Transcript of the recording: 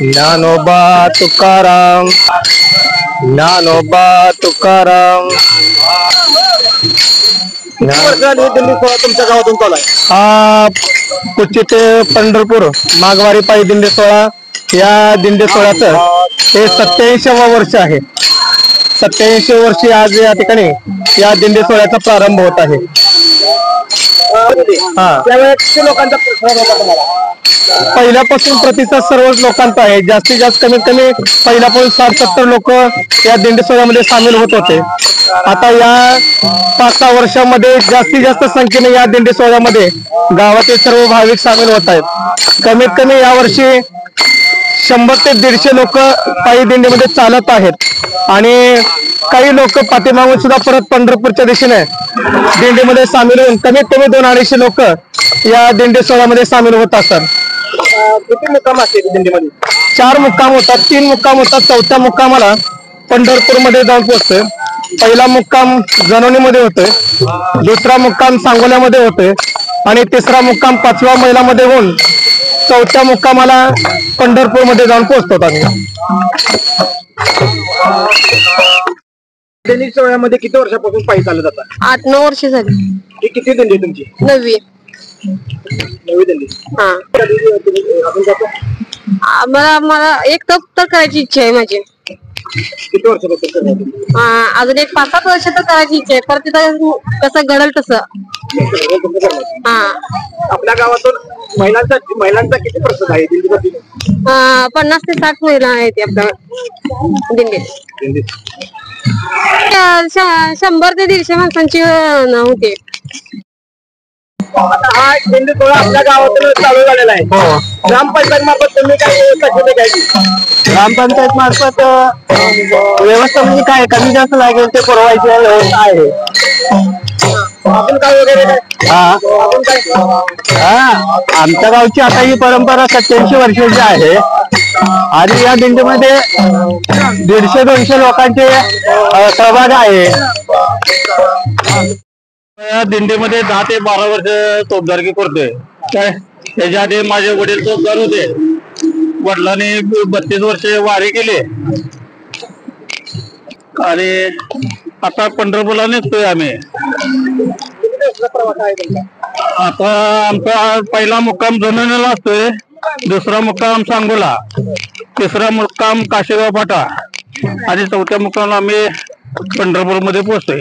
ज्ञानोबा तुकाराम, ज्ञानोबा तुकाराम. तुमच्या गावातून चालू आहे हा कुची ते पंढरपूर माघवारी पायी दिंडी सोहळा. या दिंडी सोहळ्याचं हे 87वे वर्ष आहे. 87 वर्षी आज या ठिकाणी या दिंडी सोहळ्याचा प्रारंभ होत आहे. लोकांचा पहिल्यापासून प्रतिसाद सर्वच लोकांचा आहे. जास्तीत जास्त कमीत कमी पहिल्यापासून 60-70 लोक या दिंडी सोहळ्यामध्ये सामील होत होते. आता या 5-6 वर्षामध्ये जास्तीत जास्त संख्येने या दिंडी सोहळ्यामध्ये गावातील सर्व भाविक सामील होत आहेत. कमीत कमी यावर्षी 100 ते 150 लोक पायी दिंडीमध्ये चालत आहेत आणि काही लोक पाठीमागून सुद्धा परत पंढरपूरच्या दिशेने दिंडीमध्ये सामील होऊन कमीत कमी 200-250 लोक या दिंडी सोहळ्यामध्ये सामील होत असतात. किती मुक्काम असते दिंडीमध्ये? 4 मुक्काम होतात. 3 मुक्काम होतात. 4थ्या मुक्कामाला पंढरपूरमध्ये जाऊन पोहोचतोय. पहिला मुक्काम जनवणीमध्ये होतोय, दुसरा मुक्काम सांगोल्यामध्ये होतोय आणि तिसरा मुक्काम 5व्या मैलामध्ये होऊन 4थ्या मुक्कामाला पंढरपूरमध्ये जाऊन पोहोचतो आम्ही. दिंडी सोहळ्यामध्ये किती वर्षापासून पायी चालत जातात? 8-9 वर्ष झाली. ही किती दिंडी तुमची? 9वी. 9वी दिंडी. मला एक तप तर करायची इच्छा आहे माझी. किती वर्षापासून? अजून एक 5-7 वर्ष तर करायची इच्छा आहे. पर तिथं कसं घडल तसं. आपल्या गावातून महिलांचा किती प्रतिसाद आहे दिंडीमध्ये? 50 ते 60 महिला आहेत आपल्या दिंडीत. 100 ते 150 माणसांची होते. हा दिंडी सोहळा आपल्या गावातून चालू झालेला आहे. ग्रामपंचायत मार्फत तुम्ही काय ग्रामपंचायत मार्फत व्यवस्था म्हणजे काय कमी जास्त लागेल ते पुरवायची व्यवस्था आहे. आपण काय वगैरे आमच्या गावची आता ही परंपरा 87 वर्षाची आहे आणि या दिंडीमध्ये 150-200 लोकांचे सहभाग आहे. या दिंडीमध्ये 10 ते 12 वर्ष तोपदारकी करतोय. काय त्याच्या आधी माझे वडील तोपदार होते. वडिलांनी 32 वर्ष वारी केली आणि आता पंढरपूरला निघतोय आम्ही. आता आमचा पहिला मुक्काम जनवणीला असतोय, दुसरा मुक्काम सांगोला, तिसरा मुक्काम काशीगाव फाटा आणि 4थ्या मुक्कामला आम्ही पंढरपूरमध्ये पोहोचतोय.